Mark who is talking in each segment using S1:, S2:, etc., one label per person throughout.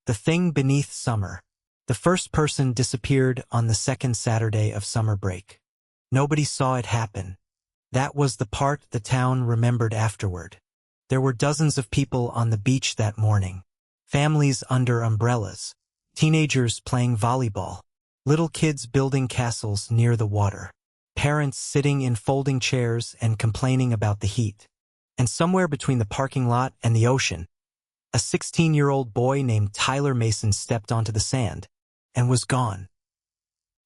S1: The thing beneath summer. The first person disappeared on the second Saturday of summer break. Nobody saw it happen. That was the part the town remembered afterward. There were dozens of people on the beach that morning. Families under umbrellas. Teenagers playing volleyball. Little kids building castles near the water. Parents sitting in folding chairs and complaining about the heat. And somewhere between the parking lot and the ocean, a 16-year-old boy named Tyler Mason stepped onto the sand and was gone.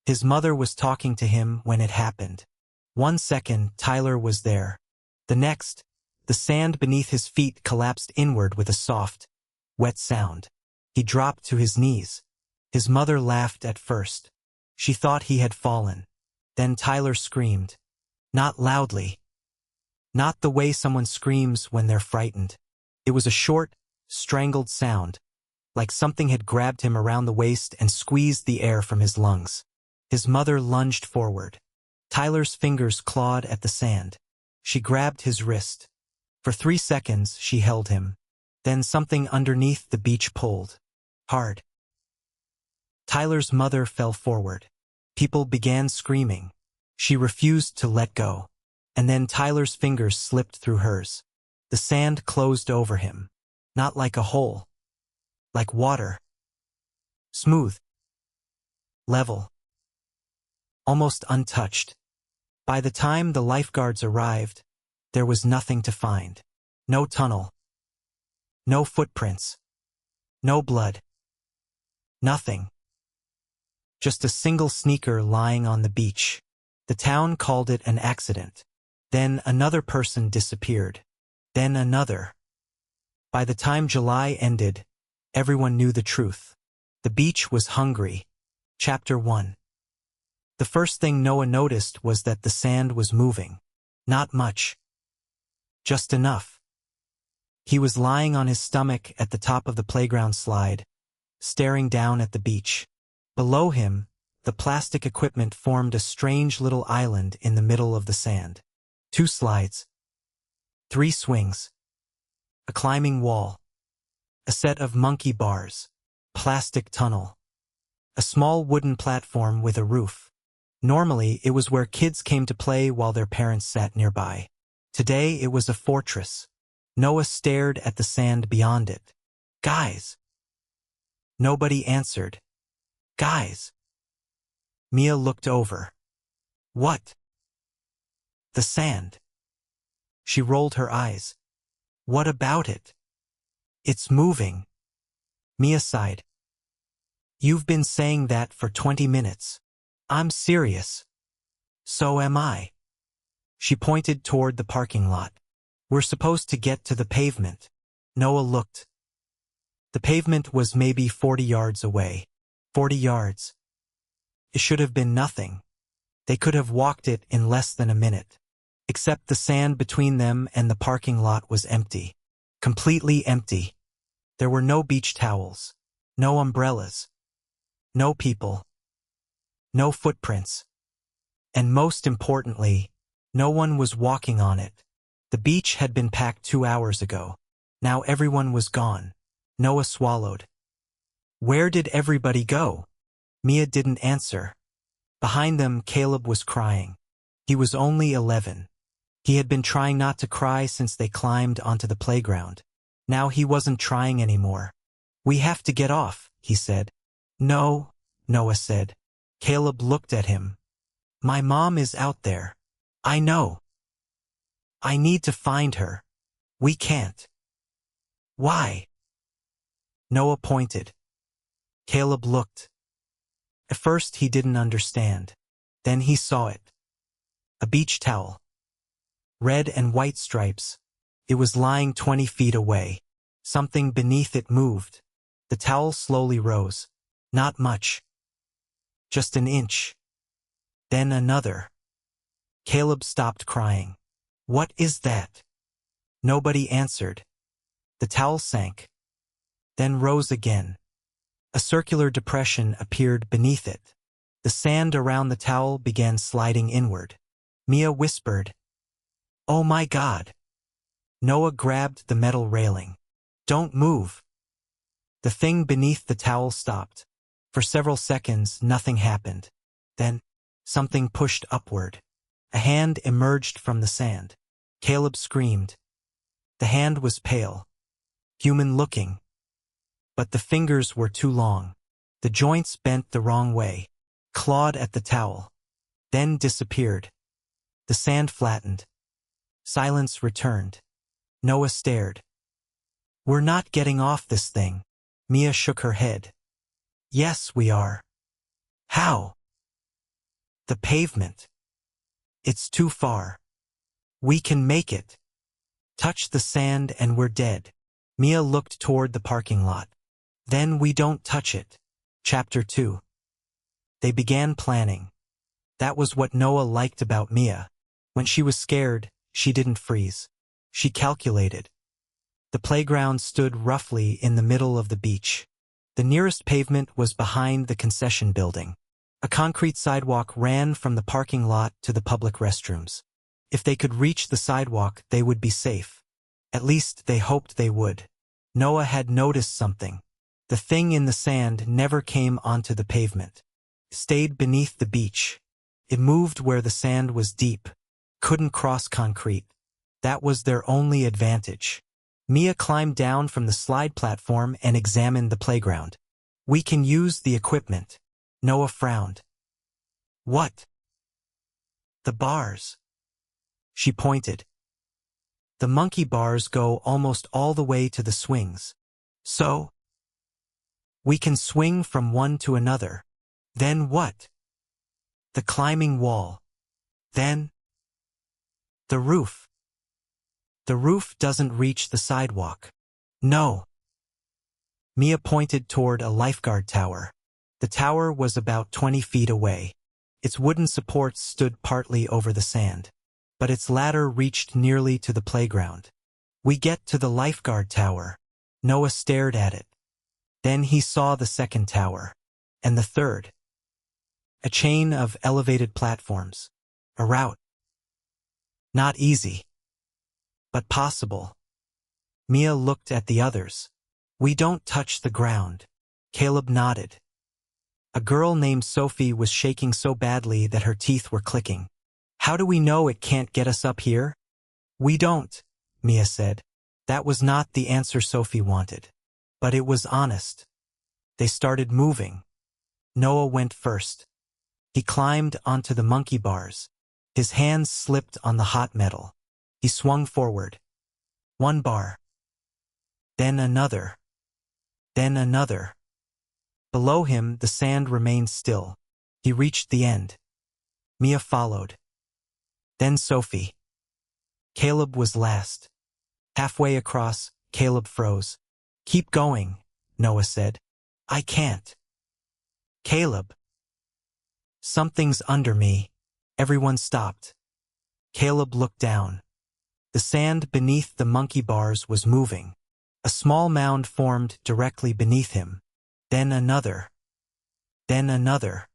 S1: His mother was talking to him when it happened. 1 second, Tyler was there. The next, the sand beneath his feet collapsed inward with a soft, wet sound. He dropped to his knees. His mother laughed at first. She thought he had fallen. Then Tyler screamed. Not loudly. Not the way someone screams when they're frightened. It was a short, strangled sound, like something had grabbed him around the waist and squeezed the air from his lungs. His mother lunged forward. Tyler's fingers clawed at the sand. She grabbed his wrist. For 3 seconds she held him. Then something underneath the beach pulled. Hard. Tyler's mother fell forward. People began screaming. She refused to let go. And then Tyler's fingers slipped through hers. The sand closed over him. Not like a hole. Like water. Smooth. Level. Almost untouched. By the time the lifeguards arrived, there was nothing to find. No tunnel. No footprints. No blood. Nothing. Just a single sneaker lying on the beach. The town called it an accident. Then another person disappeared. Then another. By the time July ended, everyone knew the truth. The beach was hungry. Chapter 1. The first thing Noah noticed was that the sand was moving. Not much. Just enough. He was lying on his stomach at the top of the playground slide, staring down at the beach. Below him, the plastic equipment formed a strange little island in the middle of the sand. 2 slides. 3 swings. A climbing wall. A set of monkey bars. Plastic tunnel. A small wooden platform with a roof. Normally, it was where kids came to play while their parents sat nearby. Today, it was a fortress. Noah stared at the sand beyond it. Guys. Nobody answered. Guys. Mia looked over. What? The sand. She rolled her eyes. What about it? It's moving. Mia sighed. You've been saying that for 20 minutes. I'm serious. So am I. She pointed toward the parking lot. We're supposed to get to the pavement. Noah looked. The pavement was maybe 40 yards away. 40 yards. It should have been nothing. They could have walked it in less than a minute. Except the sand between them and the parking lot was empty. Completely empty. There were no beach towels. No umbrellas. No people. No footprints. And most importantly, no one was walking on it. The beach had been packed 2 hours ago. Now everyone was gone. Noah swallowed. Where did everybody go? Mia didn't answer. Behind them, Caleb was crying. He was only 11. He had been trying not to cry since they climbed onto the playground. Now he wasn't trying anymore. We have to get off, he said. No, Noah said. Caleb looked at him. My mom is out there. I know. I need to find her. We can't. Why? Noah pointed. Caleb looked. At first he didn't understand. Then he saw it. A beach towel. Red and white stripes. It was lying 20 feet away. Something beneath it moved. The towel slowly rose. Not much. Just an inch. Then another. Caleb stopped crying. What is that? Nobody answered. The towel sank. Then rose again. A circular depression appeared beneath it. The sand around the towel began sliding inward. Mia whispered, "Oh my God!" Noah grabbed the metal railing. "Don't move." The thing beneath the towel stopped. For several seconds, nothing happened. Then, something pushed upward. A hand emerged from the sand. Caleb screamed. The hand was pale, human-looking, but the fingers were too long. The joints bent the wrong way, clawed at the towel, then disappeared. The sand flattened. Silence returned. Noah stared. "We're not getting off this thing." Mia shook her head. "Yes, we are." "How?" "The pavement. It's too far. We can make it. Touch the sand and we're dead." Mia looked toward the parking lot. "Then we don't touch it." Chapter 2. They began planning. That was what Noah liked about Mia. When she was scared, she didn't freeze. She calculated. The playground stood roughly in the middle of the beach. The nearest pavement was behind the concession building. A concrete sidewalk ran from the parking lot to the public restrooms. If they could reach the sidewalk, they would be safe. At least they hoped they would. Noah had noticed something. The thing in the sand never came onto the pavement. It stayed beneath the beach. It moved where the sand was deep. Couldn't cross concrete. That was their only advantage. Mia climbed down from the slide platform and examined the playground. "We can use the equipment." Noah frowned. "What?" "The bars." She pointed. "The monkey bars go almost all the way to the swings. So, we can swing from one to another." "Then what?" "The climbing wall." "Then?" "The roof." "The roof doesn't reach the sidewalk." "No." Mia pointed toward a lifeguard tower. The tower was about 20 feet away. Its wooden supports stood partly over the sand, but its ladder reached nearly to the playground. "We get to the lifeguard tower." Noah stared at it. Then he saw the second tower, and the third. A chain of elevated platforms. A route. Not easy, but possible. Mia looked at the others. "We don't touch the ground." Caleb nodded. A girl named Sophie was shaking so badly that her teeth were clicking. "How do we know it can't get us up here?" "We don't," Mia said. That was not the answer Sophie wanted, but it was honest. They started moving. Noah went first. He climbed onto the monkey bars. His hands slipped on the hot metal. He swung forward. One bar. Then another. Then another. Below him, the sand remained still. He reached the end. Mia followed. Then Sophie. Caleb was last. Halfway across, Caleb froze. "Keep going," Noah said. "I can't." "Caleb." "Something's under me." Everyone stopped. Caleb looked down. The sand beneath the monkey bars was moving. A small mound formed directly beneath him. Then another. Then another.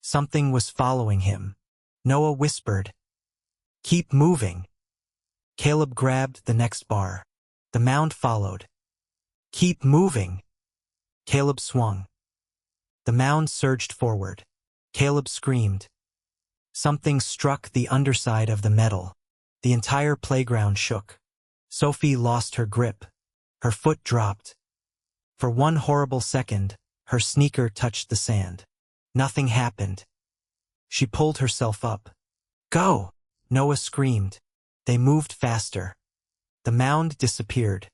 S1: Something was following him. Noah whispered, "Keep moving." Caleb grabbed the next bar. The mound followed. "Keep moving." Caleb swung. The mound surged forward. Caleb screamed. Something struck the underside of the metal. The entire playground shook. Sophie lost her grip. Her foot dropped. For one horrible second, her sneaker touched the sand. Nothing happened. She pulled herself up. "Go!" Noah screamed. They moved faster. The mound disappeared.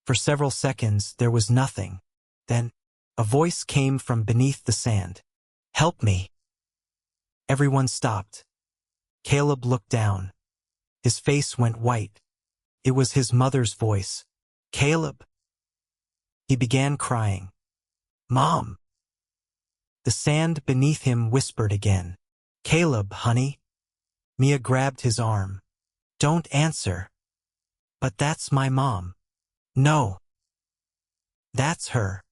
S1: For several seconds, there was nothing. Then, a voice came from beneath the sand. "Help me." Everyone stopped. Caleb looked down. His face went white. It was his mother's voice. "Caleb." He began crying. "Mom." The sand beneath him whispered again. "Caleb, honey." Mia grabbed his arm. "Don't answer." "But that's my mom." "No." "That's her."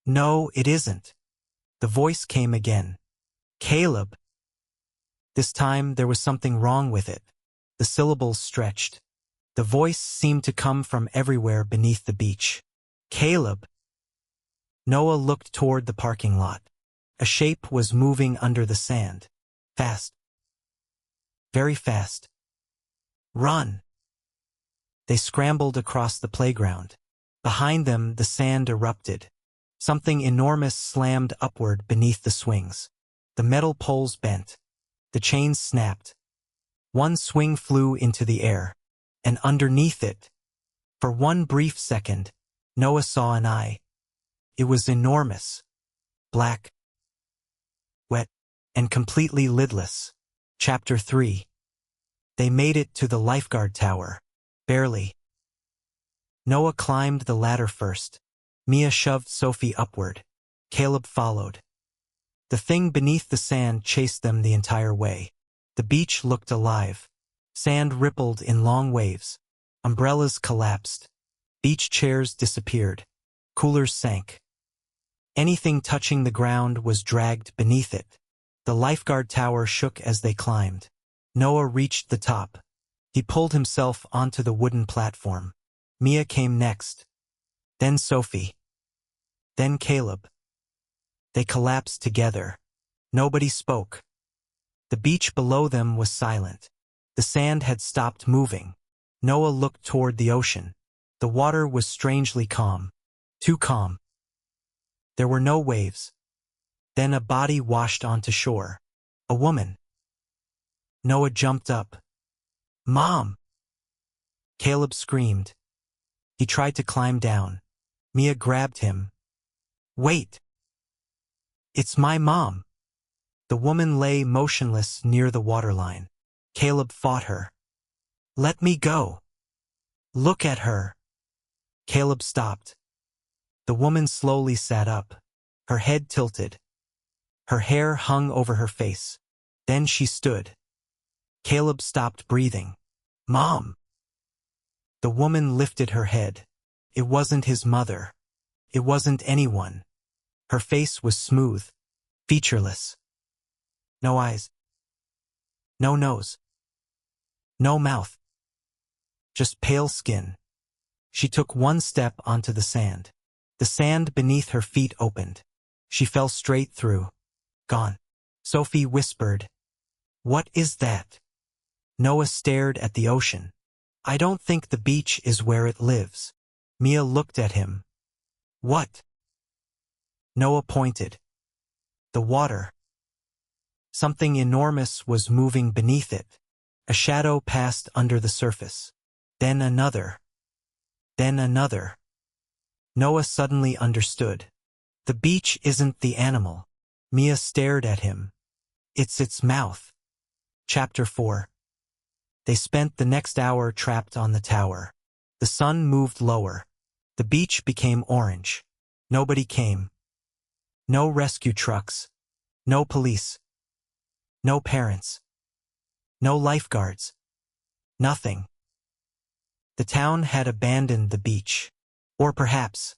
S1: "No, it isn't." The voice came again. "Caleb." This time there was something wrong with it. The syllables stretched. The voice seemed to come from everywhere beneath the beach. "Caleb." Noah looked toward the parking lot. A shape was moving under the sand. Fast. Very fast. Run! They scrambled across the playground. Behind them, the sand erupted. Something enormous slammed upward beneath the swings. The metal poles bent. The chains snapped. One swing flew into the air. And underneath it, for one brief second, Noah saw an eye. It was enormous. Black. Wet. And completely lidless. Chapter 3. They made it to the lifeguard tower. Barely. Noah climbed the ladder first. Mia shoved Sophie upward. Caleb followed. The thing beneath the sand chased them the entire way. The beach looked alive. Sand rippled in long waves. Umbrellas collapsed. Beach chairs disappeared. Coolers sank. Anything touching the ground was dragged beneath it. The lifeguard tower shook as they climbed. Noah reached the top. He pulled himself onto the wooden platform. Mia came next. Then Sophie. Then Caleb. They collapsed together. Nobody spoke. The beach below them was silent. The sand had stopped moving. Noah looked toward the ocean. The water was strangely calm. Too calm. There were no waves. Then a body washed onto shore. A woman. Noah jumped up. Mom! Caleb screamed. He tried to climb down. Mia grabbed him. Wait! It's my mom! The woman lay motionless near the waterline. Caleb fought her. Let me go! Look at her! Caleb stopped. The woman slowly sat up. Her head tilted. Her hair hung over her face. Then she stood. Caleb stopped breathing. Mom! The woman lifted her head. It wasn't his mother. It wasn't anyone. Her face was smooth, featureless. No eyes. No nose. No mouth. Just pale skin. She took one step onto the sand. The sand beneath her feet opened. She fell straight through. Gone. Sophie whispered. What is that? Noah stared at the ocean. I don't think the beach is where it lives. Mia looked at him. What? Noah pointed. The water. Something enormous was moving beneath it. A shadow passed under the surface. Then another. Then another. Noah suddenly understood. The beach isn't the animal. Mia stared at him. It's its mouth. Chapter 4. They spent the next hour trapped on the tower. The sun moved lower. The beach became orange. Nobody came. No rescue trucks. No police. No parents. No lifeguards. Nothing. The town had abandoned the beach. Or perhaps,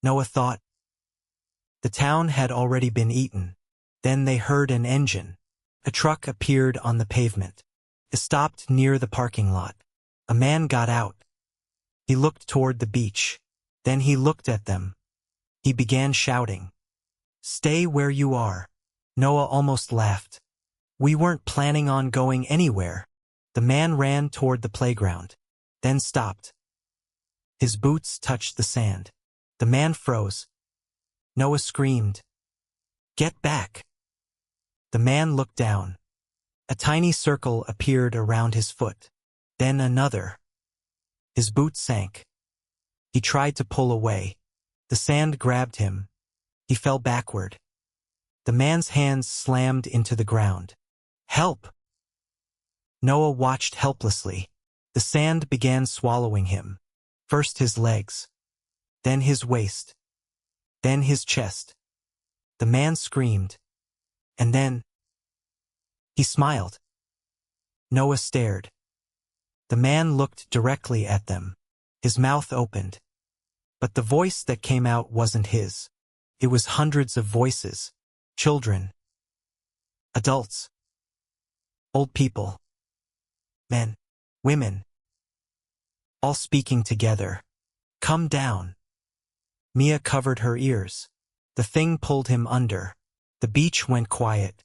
S1: Noah thought, the town had already been eaten. Then they heard an engine. A truck appeared on the pavement. It stopped near the parking lot. A man got out. He looked toward the beach. Then he looked at them. He began shouting. Stay where you are. Noah almost laughed. We weren't planning on going anywhere. The man ran toward the playground. Then stopped. His boots touched the sand. The man froze. Noah screamed. Get back! The man looked down. A tiny circle appeared around his foot. Then another. His boot sank. He tried to pull away. The sand grabbed him. He fell backward. The man's hands slammed into the ground. Help! Noah watched helplessly. The sand began swallowing him. First his legs. Then his waist. Then his chest. The man screamed. And then he smiled. Noah stared. The man looked directly at them. His mouth opened. But the voice that came out wasn't his. It was hundreds of voices. Children. Adults. Old people. Men. Women. All speaking together. Come down. Mia covered her ears. The thing pulled him under. The beach went quiet.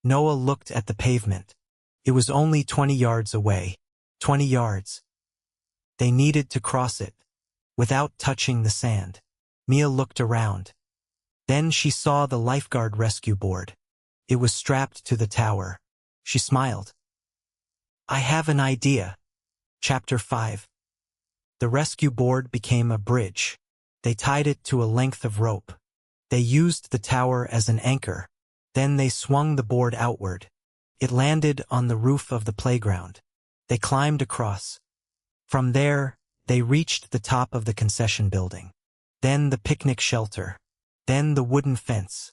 S1: Noah looked at the pavement. It was only 20 yards away. 20 yards. They needed to cross it. Without touching the sand. Mia looked around. Then she saw the lifeguard rescue board. It was strapped to the tower. She smiled. I have an idea. Chapter 5. The rescue board became a bridge. They tied it to a length of rope. They used the tower as an anchor. Then they swung the board outward. It landed on the roof of the playground. They climbed across. From there, they reached the top of the concession building. Then the picnic shelter. Then the wooden fence.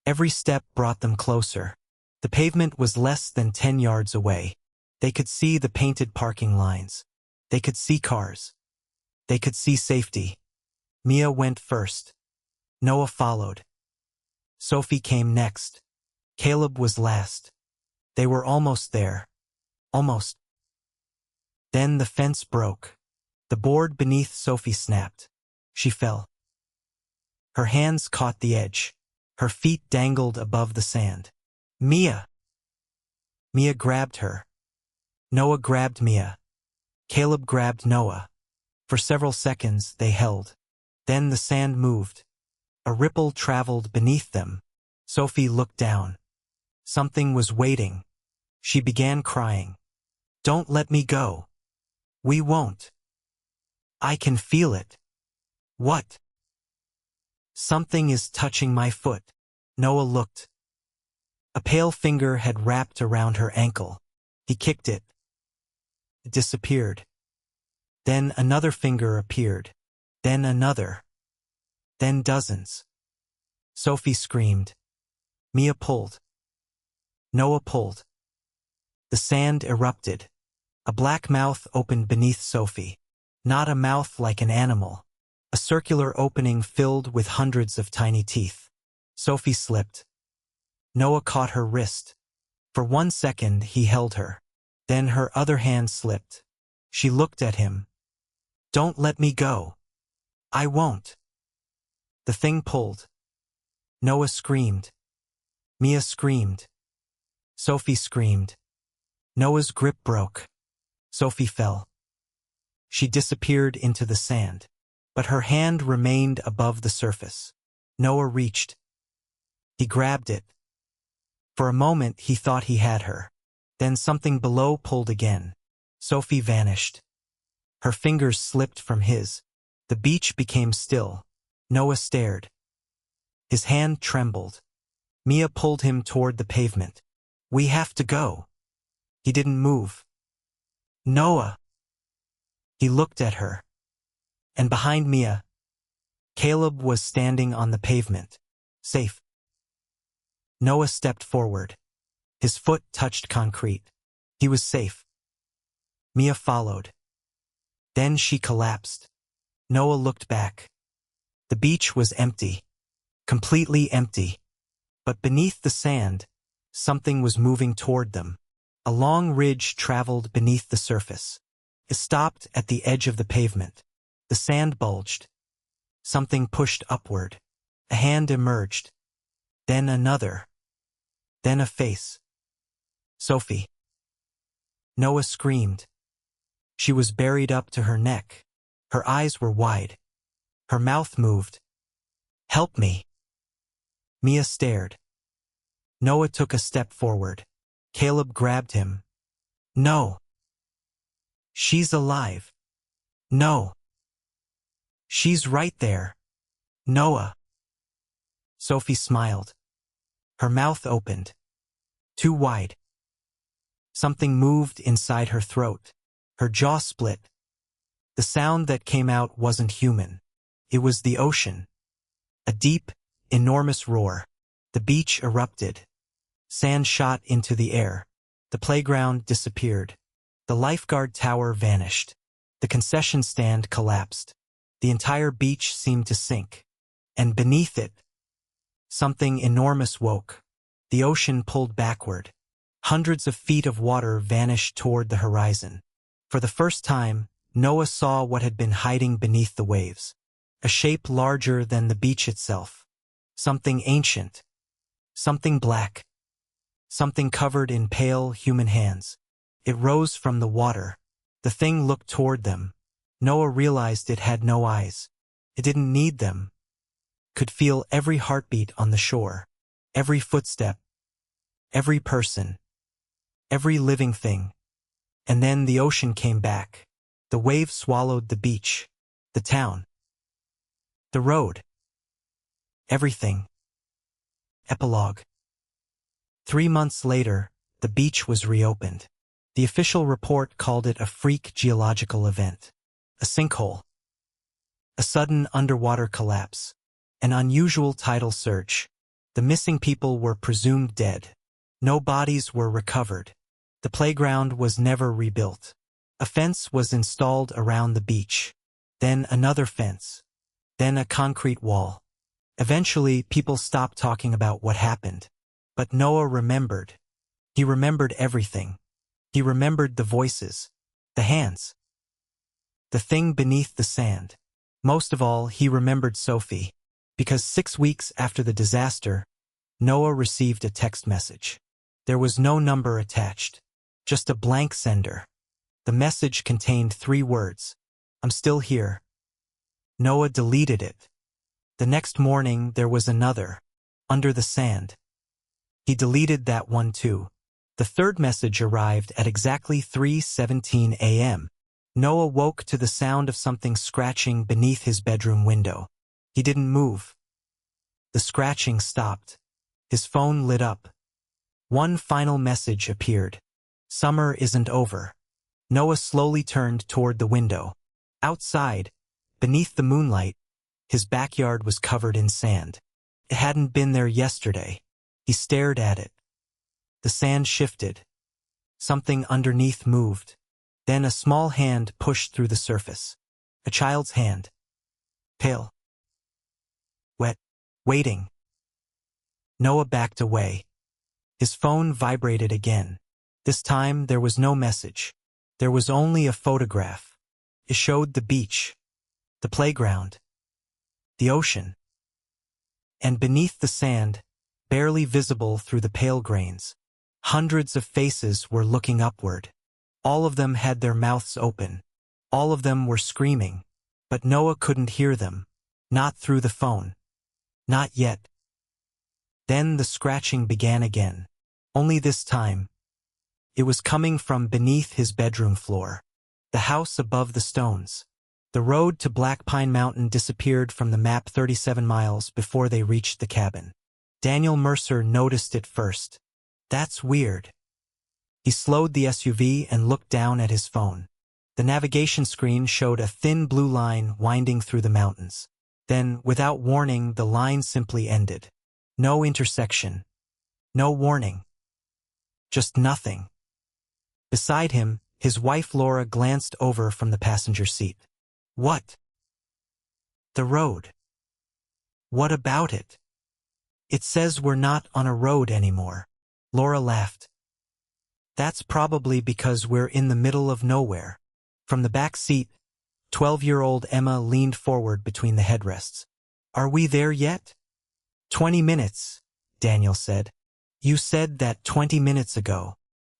S1: Every step brought them closer. The pavement was less than 10 yards away. They could see the painted parking lines. They could see cars. They could see safety. Mia went first. Noah followed. Sophie came next. Caleb was last. They were almost there. Almost. Then the fence broke. The board beneath Sophie snapped. She fell. Her hands caught the edge. Her feet dangled above the sand. Mia! Mia grabbed her. Noah grabbed Mia. Caleb grabbed Noah. For several seconds they held. Then the sand moved. A ripple traveled beneath them. Sophie looked down. Something was waiting. She began crying. Don't let me go. We won't. I can feel it. What? Something is touching my foot. Noah looked. A pale finger had wrapped around her ankle. He kicked it. It disappeared. Then another finger appeared. Then another. Then dozens. Sophie screamed. Mia pulled. Noah pulled. The sand erupted. A black mouth opened beneath Sophie. Not a mouth like an animal. A circular opening filled with hundreds of tiny teeth. Sophie slipped. Noah caught her wrist. For 1 second he held her. Then her other hand slipped. She looked at him. Don't let me go. I won't. The thing pulled. Noah screamed. Mia screamed. Sophie screamed. Noah's grip broke. Sophie fell. She disappeared into the sand. But her hand remained above the surface. Noah reached. He grabbed it. For a moment he thought he had her. Then something below pulled again. Sophie vanished. Her fingers slipped from his. The beach became still. Noah stared. His hand trembled. Mia pulled him toward the pavement. We have to go. He didn't move. Noah. He looked at her. And behind Mia, Caleb was standing on the pavement. Safe. Noah stepped forward. His foot touched concrete. He was safe. Mia followed. Then she collapsed. Noah looked back. The beach was empty. Completely empty. But beneath the sand, something was moving toward them. A long ridge traveled beneath the surface. It stopped at the edge of the pavement. The sand bulged. Something pushed upward. A hand emerged. Then another. Then a face. Sophie. Noah screamed. She was buried up to her neck. Her eyes were wide. Her mouth moved. Help me. Mia stared. Noah took a step forward. Caleb grabbed him. No. She's alive. No. She's right there. Noah. Sophie smiled. Her mouth opened. Too wide. Something moved inside her throat. Her jaw split. The sound that came out wasn't human. It was the ocean. A deep, enormous roar. The beach erupted. Sand shot into the air. The playground disappeared. The lifeguard tower vanished. The concession stand collapsed. The entire beach seemed to sink. And beneath it, something enormous woke. The ocean pulled backward. Hundreds of feet of water vanished toward the horizon. For the first time, Noah saw what had been hiding beneath the waves. A shape larger than the beach itself. Something ancient. Something black. Something covered in pale human hands. It rose from the water. The thing looked toward them. Noah realized it had no eyes. It didn't need them. Could feel every heartbeat on the shore. Every footstep. Every person. Every living thing. And then the ocean came back. The wave swallowed the beach. The town. The road. Everything. Epilogue. 3 months later, the beach was reopened. The official report called it a freak geological event. A sinkhole. A sudden underwater collapse. An unusual tidal surge. The missing people were presumed dead. No bodies were recovered. The playground was never rebuilt. A fence was installed around the beach. Then another fence. Then a concrete wall. Eventually, people stopped talking about what happened. But Noah remembered. He remembered everything. He remembered the voices. The hands. The thing beneath the sand. Most of all, he remembered Sophie. Because 6 weeks after the disaster, Noah received a text message. There was no number attached. Just a blank sender. The message contained 3 words. I'm still here. Noah deleted it. The next morning there was another. Under the sand. He deleted that one too. The third message arrived at exactly 3:17 a.m. Noah woke to the sound of something scratching beneath his bedroom window. He didn't move. The scratching stopped. His phone lit up. One final message appeared. Summer isn't over. Noah slowly turned toward the window. Outside, beneath the moonlight, his backyard was covered in sand. It hadn't been there yesterday. He stared at it. The sand shifted. Something underneath moved. Then a small hand pushed through the surface. A child's hand. Pale. Wet. Waiting. Noah backed away. His phone vibrated again. This time there was no message. There was only a photograph. It showed the beach. The playground. The ocean. And beneath the sand, barely visible through the pale grains, hundreds of faces were looking upward. All of them had their mouths open. All of them were screaming. But Noah couldn't hear them. Not through the phone. Not yet. Then the scratching began again. Only this time. It was coming from beneath his bedroom floor. The house above the stones. The road to Black Pine Mountain disappeared from the map 37 miles before they reached the cabin. Daniel Mercer noticed it first. That's weird. He slowed the SUV and looked down at his phone. The navigation screen showed a thin blue line winding through the mountains. Then, without warning, the line simply ended. No intersection. No warning. Just nothing. Beside him, his wife Laura glanced over from the passenger seat. What? The road. What about it? It says we're not on a road anymore. Laura laughed. That's probably because we're in the middle of nowhere. From the back seat, 12-year-old Emma leaned forward between the headrests. Are we there yet? 20 minutes, Daniel said. You said that 20 minutes ago.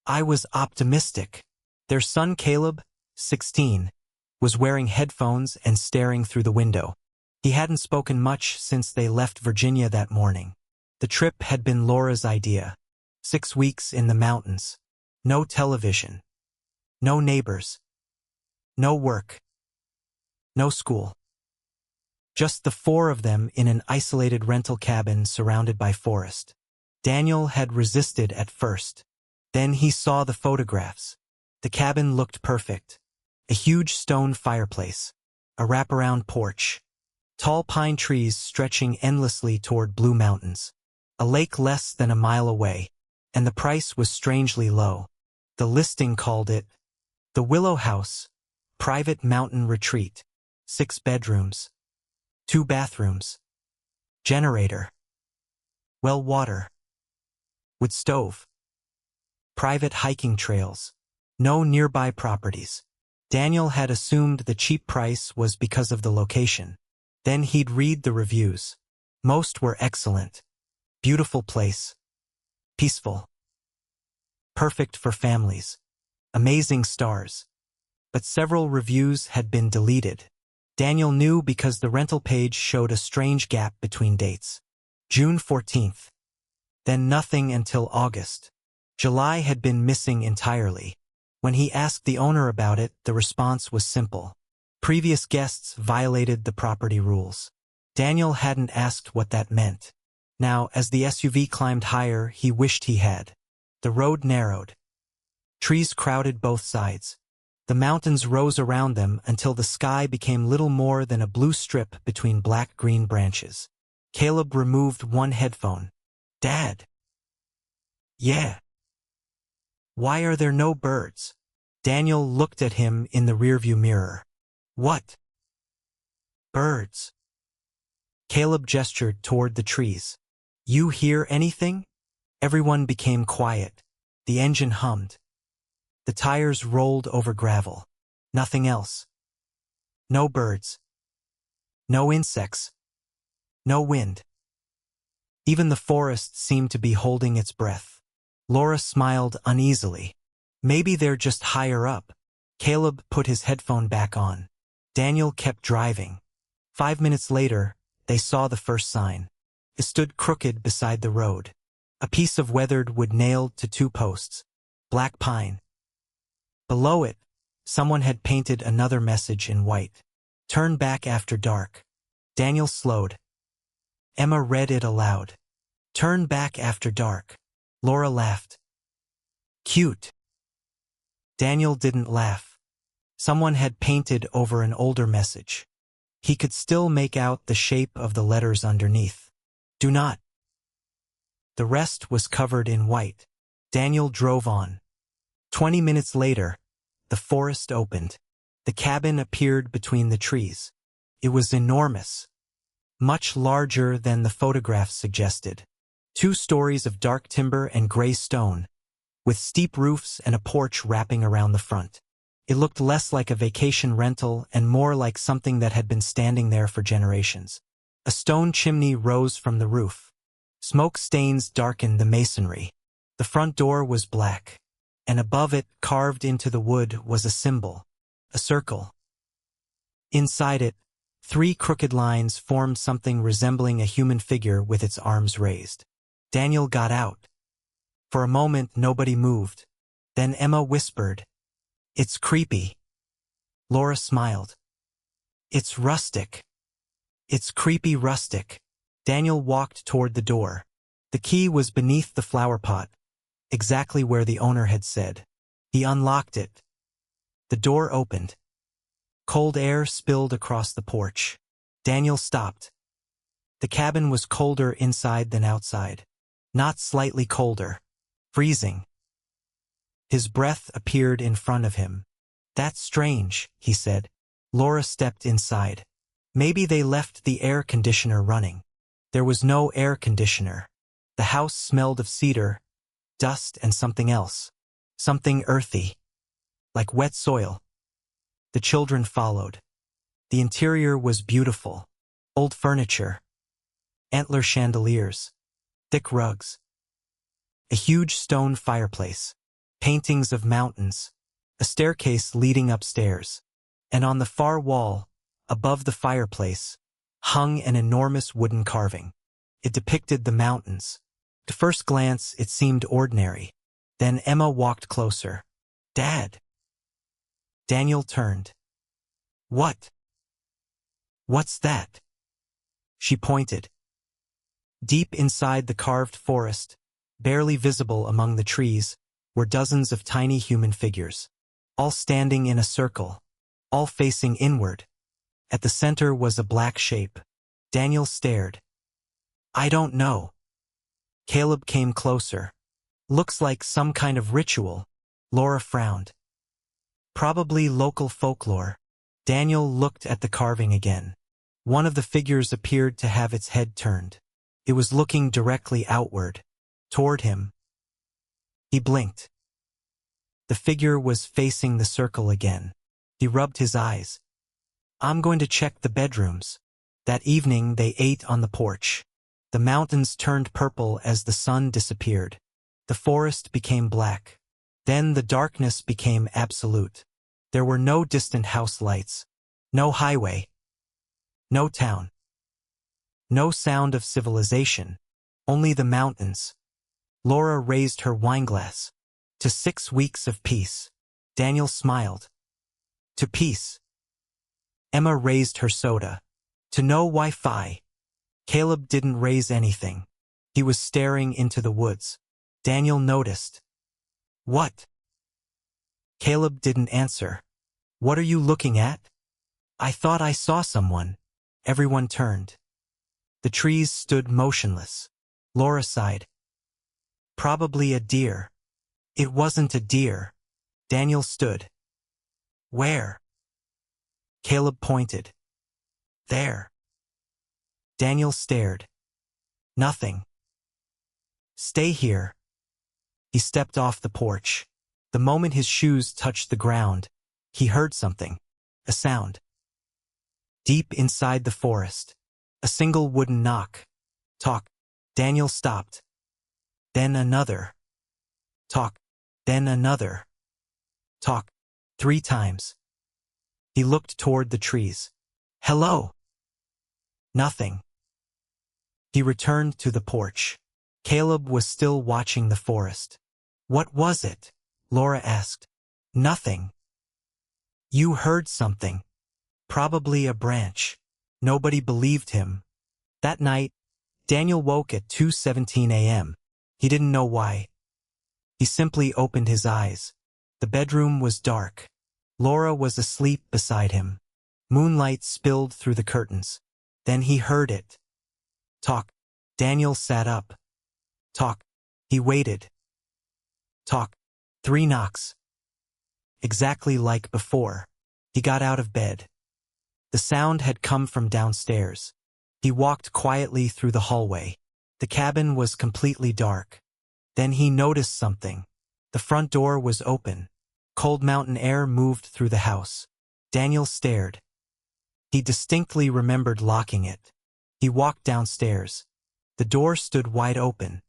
S1: I was optimistic. Their son Caleb, 16, was wearing headphones and staring through the window. He hadn't spoken much since they left Virginia that morning. The trip had been Laura's idea. 6 weeks in the mountains. No television. No neighbors. No work. No school. Just the 4 of them in an isolated rental cabin surrounded by forest. Daniel had resisted at first. Then he saw the photographs. The cabin looked perfect. A huge stone fireplace. A wraparound porch. Tall pine trees stretching endlessly toward blue mountains. A lake less than a mile away. And the price was strangely low. The listing called it the Willow House, Private Mountain Retreat. 6 bedrooms. 2 bathrooms. Generator. Well water. Wood stove. Private hiking trails. No nearby properties. Daniel had assumed the cheap price was because of the location. Then he'd read the reviews. Most were excellent. Beautiful place. Peaceful. Perfect for families. Amazing stars. But several reviews had been deleted. Daniel knew because the rental page showed a strange gap between dates. June 14th. Then nothing until August. July had been missing entirely. When he asked the owner about it, the response was simple. Previous guests violated the property rules. Daniel hadn't asked what that meant. Now, as the SUV climbed higher, he wished he had. The road narrowed. Trees crowded both sides. The mountains rose around them until the sky became little more than a blue strip between black-green branches. Caleb removed one headphone. Dad. Yeah. Why are there no birds? Daniel looked at him in the rearview mirror. What? Birds. Caleb gestured toward the trees. You hear anything? Everyone became quiet. The engine hummed. The tires rolled over gravel. Nothing else. No birds. No insects. No wind. Even the forest seemed to be holding its breath. Laura smiled uneasily. Maybe they're just higher up. Caleb put his headphone back on. Daniel kept driving. 5 minutes later, they saw the first sign. It stood crooked beside the road. A piece of weathered wood nailed to 2 posts. Black pine. Below it, someone had painted another message in white. Turn back after dark. Daniel slowed. Emma read it aloud. Turn back after dark. Laura laughed. Cute. Daniel didn't laugh. Someone had painted over an older message. He could still make out the shape of the letters underneath. Do not. The rest was covered in white. Daniel drove on. 20 minutes later, the forest opened. The cabin appeared between the trees. It was enormous. Much larger than the photographs suggested. 2 stories of dark timber and gray stone, with steep roofs and a porch wrapping around the front. It looked less like a vacation rental and more like something that had been standing there for generations. A stone chimney rose from the roof. Smoke stains darkened the masonry. The front door was black, and above it, carved into the wood, was a symbol, a circle. Inside it, 3 crooked lines formed something resembling a human figure with its arms raised. Daniel got out. For a moment, nobody moved. Then Emma whispered, It's creepy. Laura smiled. It's rustic. It's creepy rustic. Daniel walked toward the door. The key was beneath the flower pot, exactly where the owner had said. He unlocked it. The door opened. Cold air spilled across the porch. Daniel stopped. The cabin was colder inside than outside. Not slightly colder. Freezing. His breath appeared in front of him. That's strange, he said. Laura stepped inside. Maybe they left the air conditioner running. There was no air conditioner. The house smelled of cedar, dust, and something else. Something earthy. Like wet soil. The children followed. The interior was beautiful. Old furniture. Antler chandeliers. Thick rugs. A huge stone fireplace. Paintings of mountains. A staircase leading upstairs. And on the far wall, above the fireplace, hung an enormous wooden carving. It depicted the mountains. At first glance, it seemed ordinary. Then Emma walked closer. Dad. Daniel turned. What? What's that? She pointed. Deep inside the carved forest, barely visible among the trees, were dozens of tiny human figures, all standing in a circle, all facing inward. At the center was a black shape. Daniel stared. I don't know. Caleb came closer. Looks like some kind of ritual. Laura frowned. Probably local folklore. Daniel looked at the carving again. One of the figures appeared to have its head turned. It was looking directly outward, toward him. He blinked. The figure was facing the circle again. He rubbed his eyes. I'm going to check the bedrooms. That evening they ate on the porch. The mountains turned purple as the sun disappeared. The forest became black. Then the darkness became absolute. There were no distant house lights, no highway, no town, no sound of civilization, only the mountains. Laura raised her wineglass. To 6 weeks of peace. Daniel smiled. To peace. Emma raised her soda. To no Wi-Fi. Caleb didn't raise anything. He was staring into the woods. Daniel noticed. What? Caleb didn't answer. What are you looking at? I thought I saw someone. Everyone turned. The trees stood motionless. Laura sighed. Probably a deer. It wasn't a deer. Daniel stood. Where? Caleb pointed. There. Daniel stared. Nothing. Stay here. He stepped off the porch. The moment his shoes touched the ground, he heard something. A sound. Deep inside the forest. A single wooden knock. Talk. Daniel stopped. Then another. Talk. Then another. Talk. 3 times. He looked toward the trees. Hello. Nothing. He returned to the porch. Caleb was still watching the forest. What was it? Laura asked. Nothing. You heard something. Probably a branch. Nobody believed him. That night, Daniel woke at 2:17 a.m. He didn't know why. He simply opened his eyes. The bedroom was dark. Laura was asleep beside him. Moonlight spilled through the curtains. Then he heard it. Talk. Daniel sat up. Talk. He waited. Talk. 3 knocks. Exactly like before. He got out of bed. The sound had come from downstairs. He walked quietly through the hallway. The cabin was completely dark. Then he noticed something. The front door was open. Cold mountain air moved through the house. Daniel stared. He distinctly remembered locking it. He walked downstairs. The door stood wide open.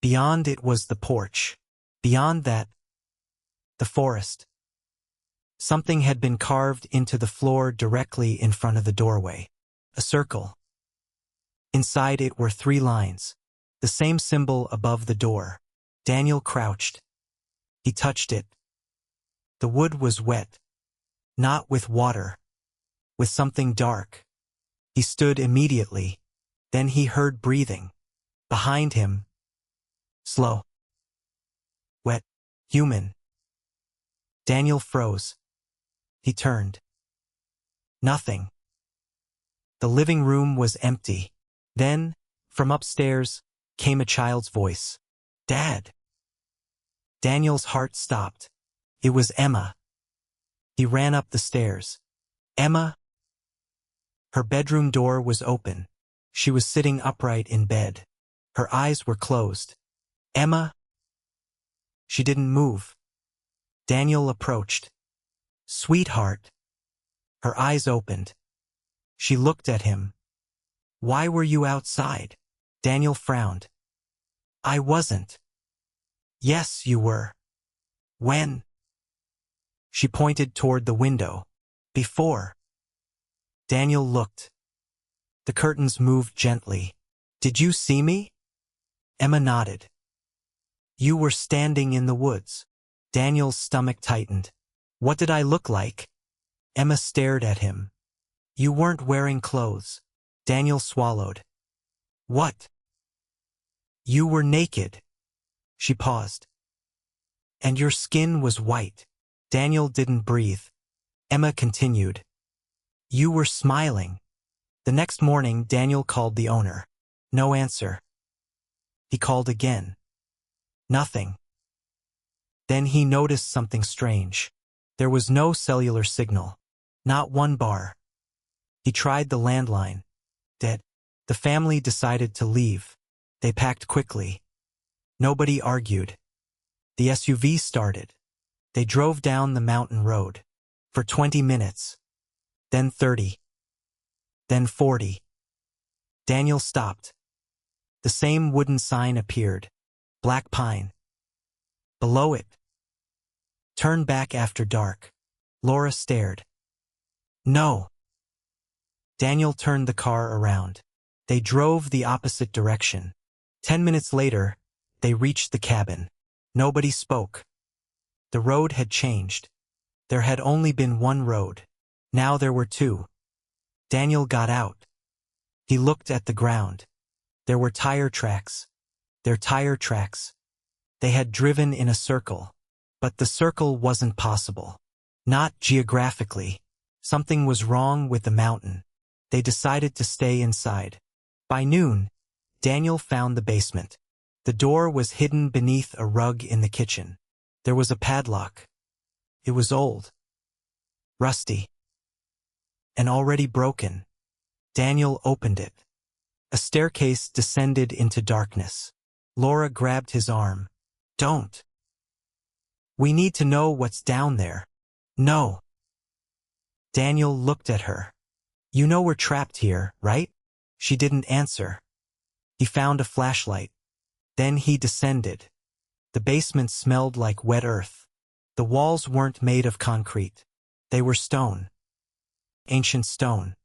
S1: Beyond it was the porch. Beyond that, the forest. Something had been carved into the floor directly in front of the doorway. A circle. Inside it were 3 lines. The same symbol above the door. Daniel crouched. He touched it. The wood was wet. Not with water. With something dark. He stood immediately. Then he heard breathing. Behind him. Slow. Wet. Human. Daniel froze. He turned. Nothing. The living room was empty. Then, from upstairs, came a child's voice. Dad. Daniel's heart stopped. It was Emma. He ran up the stairs. Emma? Her bedroom door was open. She was sitting upright in bed. Her eyes were closed. Emma? She didn't move. Daniel approached. Sweetheart. Her eyes opened. She looked at him. Why were you outside? Daniel frowned. I wasn't. Yes, you were. When? She pointed toward the window. Before. Daniel looked. The curtains moved gently. Did you see me? Emma nodded. You were standing in the woods. Daniel's stomach tightened. What did I look like? Emma stared at him. You weren't wearing clothes. Daniel swallowed. What? You were naked. She paused. And your skin was white. Daniel didn't breathe. Emma continued. You were smiling. The next morning, Daniel called the owner. No answer. He called again. Nothing. Then he noticed something strange. There was no cellular signal. Not one bar. He tried the landline. Dead. The family decided to leave. They packed quickly. Nobody argued. The SUV started. They drove down the mountain road. For 20 minutes. Then 30. Then 40. Daniel stopped. The same wooden sign appeared. Black pine. Below it. Turn back after dark. Laura stared. No. Daniel turned the car around. They drove the opposite direction. 10 minutes later, they reached the cabin. Nobody spoke. The road had changed. There had only been one road. Now there were two. Daniel got out. He looked at the ground. There were tire tracks. Their tire tracks. They had driven in a circle. But the circle wasn't possible. Not geographically. Something was wrong with the mountain. They decided to stay inside. By noon, Daniel found the basement. The door was hidden beneath a rug in the kitchen. There was a padlock. It was old. Rusty. And already broken. Daniel opened it. A staircase descended into darkness. Laura grabbed his arm. Don't. We need to know what's down there. No. Daniel looked at her. You know we're trapped here, right? She didn't answer. He found a flashlight. Then he descended. The basement smelled like wet earth. The walls weren't made of concrete. They were stone. Ancient stone.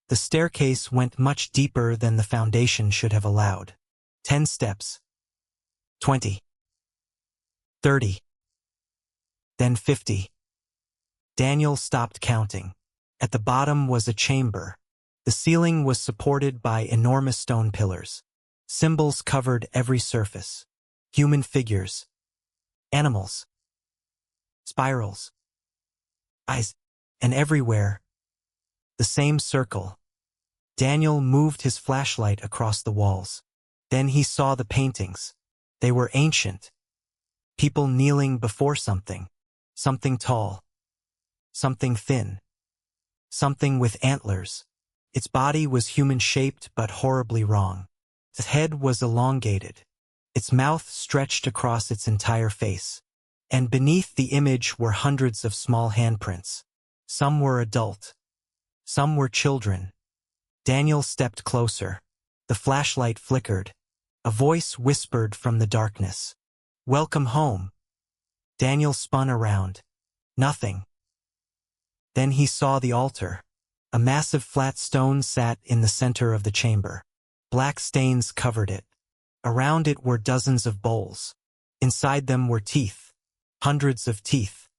S1: The staircase went much deeper than the foundation should have allowed. 10 steps. 20. 30. Then 50. Daniel stopped counting. At the bottom was a chamber. The ceiling was supported by enormous stone pillars. Symbols covered every surface. Human figures. Animals. Spirals. Eyes. And everywhere, the same circle. Daniel moved his flashlight across the walls. Then he saw the paintings. They were ancient. People kneeling before something. Something tall. Something thin. Something with antlers. Its body was human-shaped but horribly wrong. Its head was elongated. Its mouth stretched across its entire face. And beneath the image were hundreds of small handprints. Some were adult. Some were children. Daniel stepped closer. The flashlight flickered. A voice whispered from the darkness. Welcome home. Daniel spun around. Nothing. Then he saw the altar. A massive flat stone sat in the center of the chamber. Black stains covered it. Around it were dozens of bowls. Inside them were teeth. Hundreds of teeth.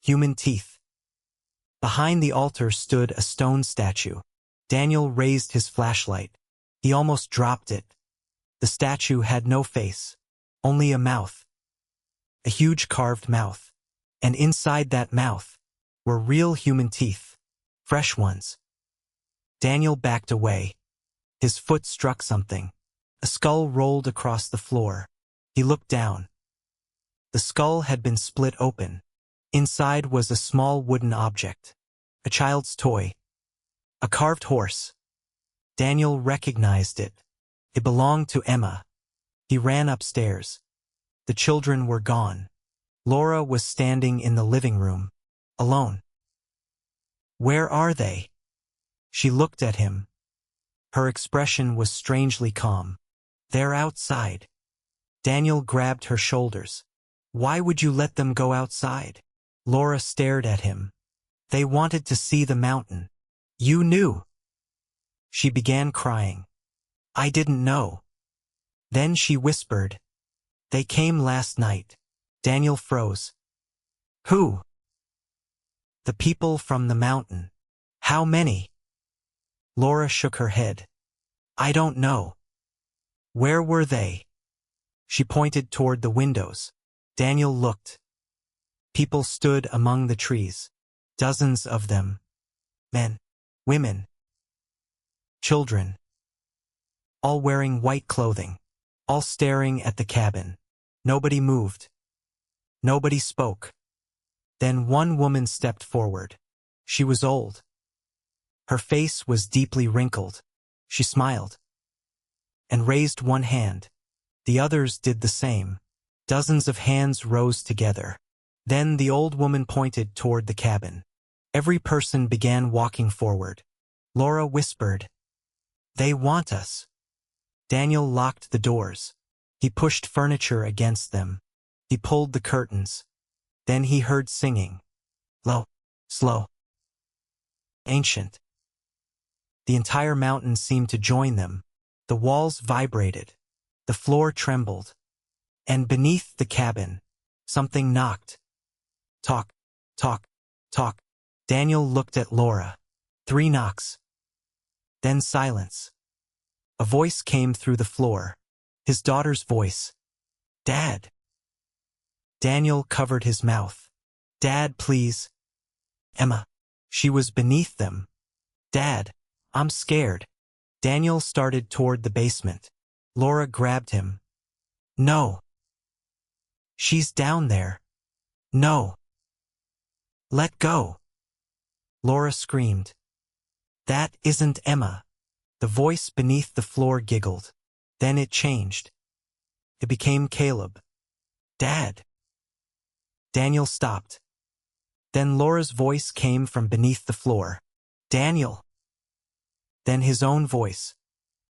S1: Human teeth. Behind the altar stood a stone statue. Daniel raised his flashlight. He almost dropped it. The statue had no face. Only a mouth. A huge carved mouth. And inside that mouth were real human teeth. Fresh ones. Daniel backed away. His foot struck something. A skull rolled across the floor. He looked down. The skull had been split open. Inside was a small wooden object. A child's toy. A carved horse. Daniel recognized it. It belonged to Emma. He ran upstairs. The children were gone. Laura was standing in the living room, alone. Where are they? She looked at him. Her expression was strangely calm. They're outside. Daniel grabbed her shoulders. Why would you let them go outside? Laura stared at him. They wanted to see the mountain. You knew. She began crying. I didn't know. Then she whispered. They came last night. Daniel froze. Who? The people from the mountain. How many? Laura shook her head. I don't know. Where were they? She pointed toward the windows. Daniel looked. People stood among the trees. Dozens of them. Men. Women. Children. All wearing white clothing. All staring at the cabin. Nobody moved. Nobody spoke. Then one woman stepped forward. She was old. Her face was deeply wrinkled. She smiled. And raised one hand. The others did the same. Dozens of hands rose together. Then the old woman pointed toward the cabin. Every person began walking forward. Laura whispered, They want us. Daniel locked the doors. He pushed furniture against them. He pulled the curtains. Then he heard singing. Low, slow, ancient. The entire mountain seemed to join them. The walls vibrated. The floor trembled. And beneath the cabin, something knocked. Talk, talk, talk. Daniel looked at Laura. 3 knocks. Then silence. A voice came through the floor. His daughter's voice. Dad. Daniel covered his mouth. Dad, please. Emma. She was beneath them. Dad, I'm scared. Daniel started toward the basement. Laura grabbed him. No. She's down there. No. Let go. Laura screamed. That isn't Emma. The voice beneath the floor giggled. Then it changed. It became Caleb. Dad. Daniel stopped. Then Laura's voice came from beneath the floor. Daniel. Then his own voice.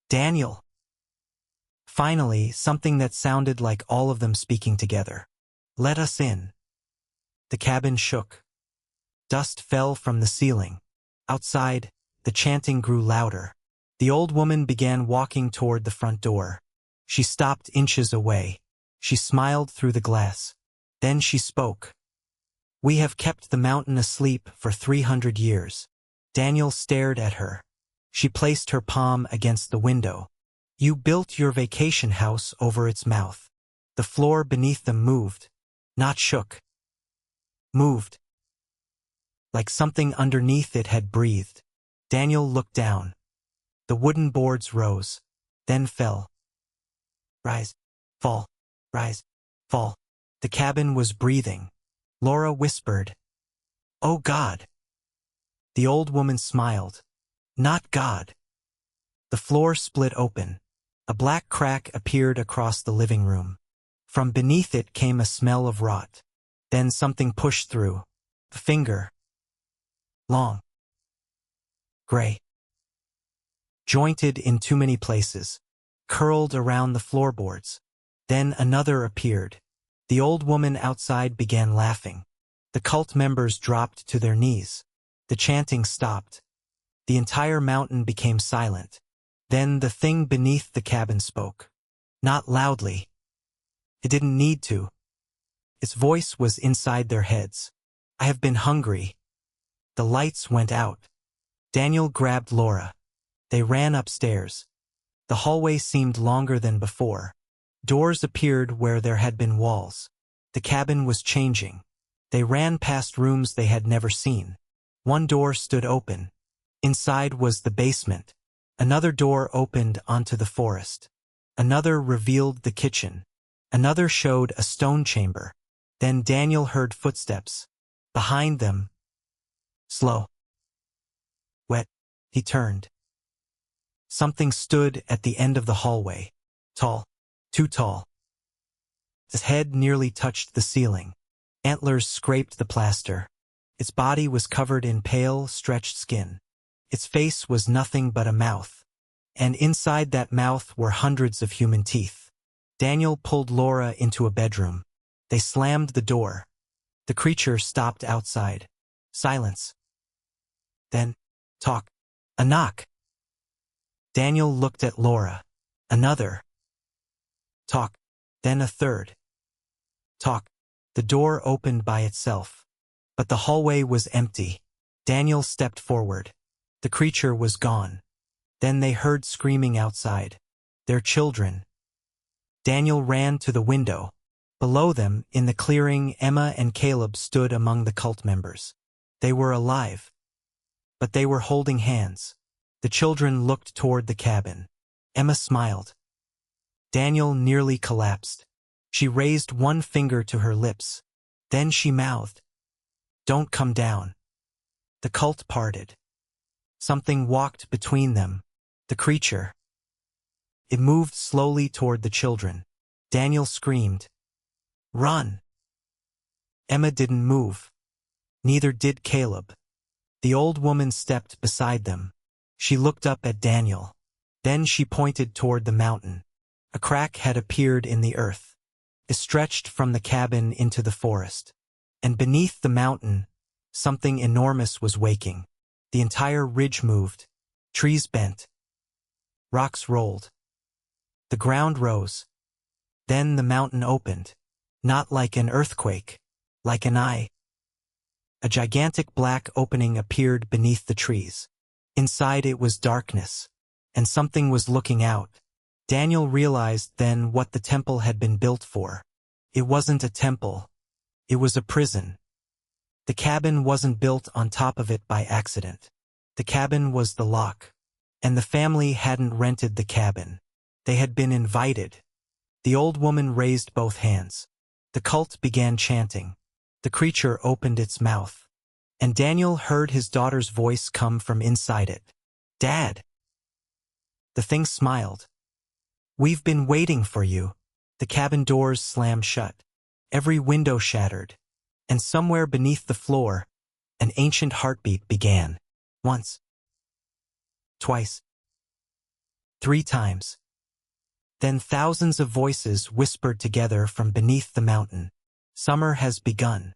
S1: Daniel. Finally, something that sounded like all of them speaking together. Let us in. The cabin shook. Dust fell from the ceiling. Outside, the chanting grew louder. The old woman began walking toward the front door. She stopped inches away. She smiled through the glass. Then she spoke. We have kept the mountain asleep for 300 years. Daniel stared at her. She placed her palm against the window. You built your vacation house over its mouth. The floor beneath them moved. Not shook. Moved. Like something underneath it had breathed. Daniel looked down. The wooden boards rose, then fell. Rise, fall, rise, fall. The cabin was breathing. Laura whispered, Oh God. The old woman smiled. Not God. The floor split open. A black crack appeared across the living room. From beneath it came a smell of rot. Then something pushed through. A finger. Long. Gray. Jointed in too many places. Curled around the floorboards. Then another appeared. The old woman outside began laughing. The cult members dropped to their knees. The chanting stopped. The entire mountain became silent. Then the thing beneath the cabin spoke. Not loudly. It didn't need to. Its voice was inside their heads. I have been hungry. The lights went out. Daniel grabbed Laura. They ran upstairs. The hallway seemed longer than before. Doors appeared where there had been walls. The cabin was changing. They ran past rooms they had never seen. One door stood open. Inside was the basement. Another door opened onto the forest. Another revealed the kitchen. Another showed a stone chamber. Then Daniel heard footsteps. Behind them. Slow. Wet. He turned. Something stood at the end of the hallway. Tall. Too tall. Its head nearly touched the ceiling. Antlers scraped the plaster. Its body was covered in pale, stretched skin. Its face was nothing but a mouth. And inside that mouth were hundreds of human teeth. Daniel pulled Laura into a bedroom. They slammed the door. The creature stopped outside. Silence. Then, talk. A knock. Daniel looked at Laura. Another. Talk. Then a third. Talk. The door opened by itself. But the hallway was empty. Daniel stepped forward. The creature was gone. Then they heard screaming outside. Their children. Daniel ran to the window. Below them, in the clearing, Emma and Caleb stood among the cult members. They were alive. But they were holding hands. The children looked toward the cabin. Emma smiled. Daniel nearly collapsed. She raised one finger to her lips. Then she mouthed, Don't come down. The cult parted. Something walked between them. The creature. It moved slowly toward the children. Daniel screamed, Run! Emma didn't move. Neither did Caleb. The old woman stepped beside them. She looked up at Daniel. Then she pointed toward the mountain. A crack had appeared in the earth. It stretched from the cabin into the forest. And beneath the mountain, something enormous was waking. The entire ridge moved. Trees bent. Rocks rolled. The ground rose. Then the mountain opened. Not like an earthquake, like an eye. A gigantic black opening appeared beneath the trees. Inside it was darkness, and something was looking out. Daniel realized then what the temple had been built for. It wasn't a temple. It was a prison. The cabin wasn't built on top of it by accident. The cabin was the lock. And the family hadn't rented the cabin. They had been invited. The old woman raised both hands. The cult began chanting. The creature opened its mouth. And Daniel heard his daughter's voice come from inside it. "Dad!" The thing smiled. "We've been waiting for you." The cabin doors slammed shut. Every window shattered. And somewhere beneath the floor, an ancient heartbeat began. Once. Twice. 3 times. Then thousands of voices whispered together from beneath the mountain. "Summer has begun.